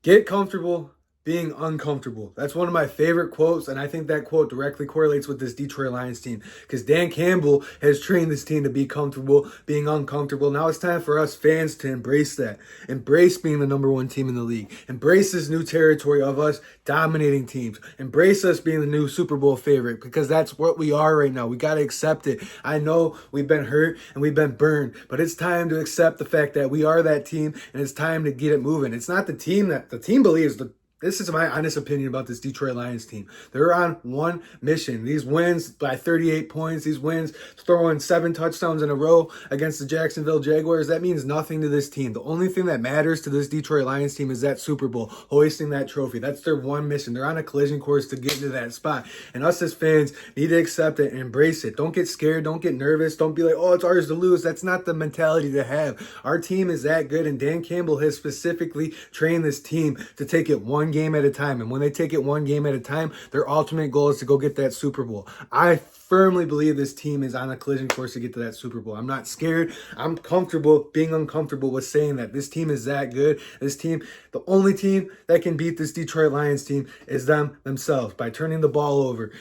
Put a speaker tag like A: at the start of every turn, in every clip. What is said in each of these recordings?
A: Get comfortable being uncomfortable. That's one of my favorite quotes, and I think that quote directly correlates with this Detroit Lions team because Dan Campbell has trained this team to be comfortable being uncomfortable. Now it's time for us fans to embrace that. Embrace being the number one team in the league. Embrace this new territory of us dominating teams. Embrace us being the new Super Bowl favorite because that's what we are right now. We got to accept it. I know we've been hurt and we've been burned, but it's time to accept the fact that we are that team and it's time to get it moving. It's not the team that the team believes. This is my honest opinion about this Detroit Lions team. They're on one mission. These wins by 38 points, these wins throwing 7 touchdowns in a row against the Jacksonville Jaguars, that means nothing to this team. The only thing that matters to this Detroit Lions team is that Super Bowl, hoisting that trophy. That's their one mission. They're on a collision course to get into that spot. And us as fans need to accept it and embrace it. Don't get scared. Don't get nervous. Don't be like, oh, it's ours to lose. That's not the mentality to have. Our team is that good, and Dan Campbell has specifically trained this team to take it one game at a time. And when they take it one game at a time, their ultimate goal is to go get that Super Bowl. I firmly believe this team is on a collision course to get to that Super Bowl. I'm not scared. I'm comfortable being uncomfortable with saying that this team is that good. This team, the only team that can beat this Detroit Lions team is themselves by turning the ball over,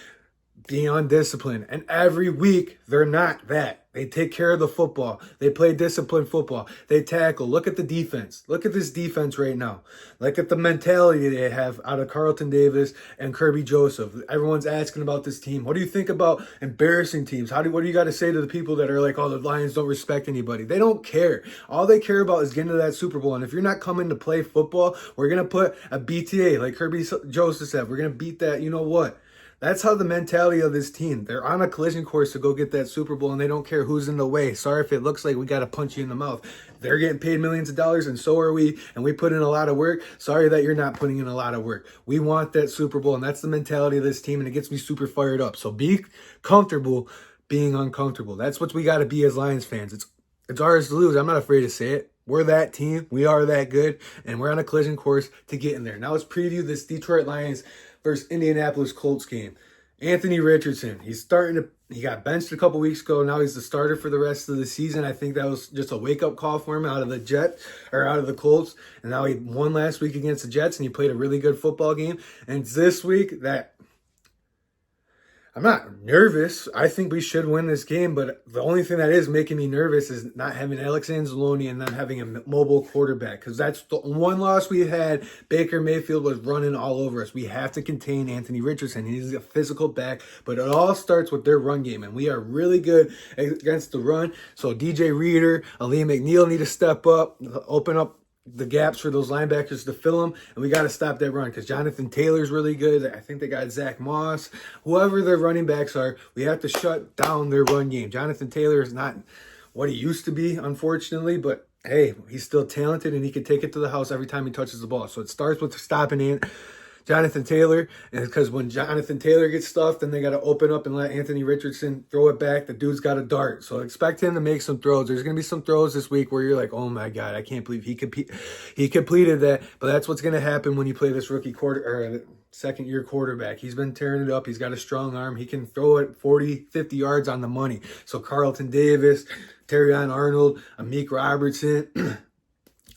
A: being undisciplined. And every week, they're not that. They take care of the football. They play disciplined football. They tackle. Look at the defense. Look at this defense right now. Look at the mentality they have out of Carlton Davis and Kirby Joseph. Everyone's asking about this team. What do you think about embarrassing teams? What do you got to say to the people that are like, oh, the Lions don't respect anybody? They don't care. All they care about is getting to that Super Bowl. And if you're not coming to play football, we're going to put a BTA, like Kirby Joseph said. We're going to beat that, you know what? That's how the mentality of this team. They're on a collision course to go get that Super Bowl, and they don't care who's in the way. Sorry if it looks like we got to punch you in the mouth. They're getting paid millions of dollars, and so are we, and we put in a lot of work. Sorry that you're not putting in a lot of work. We want that Super Bowl, and that's the mentality of this team, and it gets me super fired up. So be comfortable being uncomfortable. That's what we got to be as Lions fans. It's ours to lose. I'm not afraid to say it. We're that team. We are that good, and we're on a collision course to get in there. Now let's preview this Detroit Lions versus Indianapolis Colts game. Anthony Richardson, he got benched a couple weeks ago. Now he's the starter for the rest of the season. I think that was just a wake-up call for him out of the Colts. And now he won last week against the Jets, and he played a really good football game. And this week, I'm not nervous. I think we should win this game, but the only thing that is making me nervous is not having Alex Anzalone and not having a mobile quarterback, because that's the one loss we had. Baker Mayfield was running all over us. We have to contain Anthony Richardson. He's a physical back, but it all starts with their run game, and we are really good against the run. So DJ Reader, Aleem McNeil need to step up, open up the gaps for those linebackers to fill them, and we got to stop that run because Jonathan Taylor's really good. I think they got Zach Moss. Whoever their running backs are, we have to shut down their run game. Jonathan Taylor is not what he used to be, unfortunately, but hey, he's still talented, and he can take it to the house every time he touches the ball. So it starts with stopping Jonathan Taylor, and because when Jonathan Taylor gets stuffed, then they got to open up and let Anthony Richardson throw it back. The dude's got a dart, so expect him to make some throws. There's going to be some throws this week where you're like, oh my God, I can't believe he completed that. But that's what's going to happen when you play this rookie second-year quarterback. He's been tearing it up. He's got a strong arm. He can throw it 40, 50 yards on the money. So Carlton Davis, Terrion Arnold, Amik Robertson,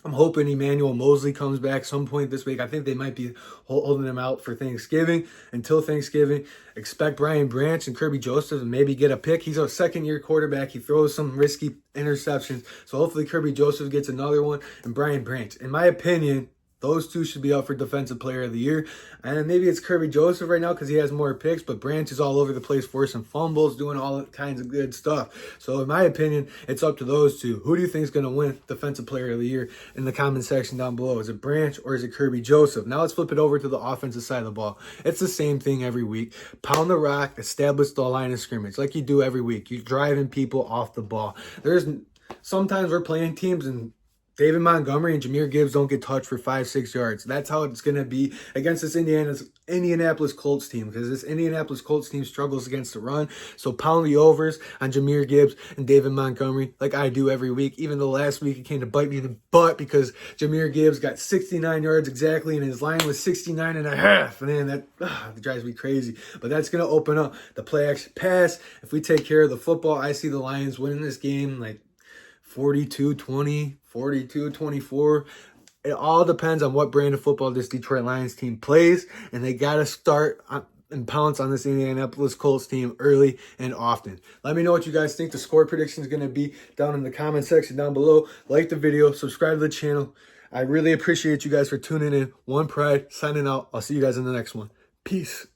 A: I'm hoping Emmanuel Mosley comes back some point this week. I think they might be holding him out for Thanksgiving. Until Thanksgiving, expect Brian Branch and Kirby Joseph to maybe get a pick. He's a second-year quarterback. He throws some risky interceptions. So hopefully Kirby Joseph gets another one. And Brian Branch, in my opinion, those two should be up for Defensive Player of the Year. And maybe it's Kirby Joseph right now because he has more picks, but Branch is all over the place forcing fumbles, doing all kinds of good stuff. So in my opinion, it's up to those two. Who do you think is going to win Defensive Player of the Year in the comment section down below? Is it Branch or is it Kirby Joseph? Now let's flip it over to the offensive side of the ball. It's the same thing every week. Pound the rock, establish the line of scrimmage like you do every week. You're driving people off the ball. Sometimes we're playing teams and David Montgomery and Jahmyr Gibbs don't get touched for 5-6 yards. That's how it's going to be against this Indianapolis Colts team, because this Indianapolis Colts team struggles against the run. So pound the overs on Jahmyr Gibbs and David Montgomery like I do every week. Even though last week it came to bite me in the butt because Jahmyr Gibbs got 69 yards exactly and his line was 69 and a half. Man, that drives me crazy. But that's going to open up the play action pass. If we take care of the football, I see the Lions winning this game like 42-20, 42-24. It all depends on what brand of football this Detroit Lions team plays, and they got to start and pounce on this Indianapolis Colts team early and often. Let me know what you guys think the score prediction is going to be down in the comment section down below. Like the video, subscribe to the channel. I really appreciate you guys for tuning in. One Pride, signing out. I'll see you guys in the next one. Peace.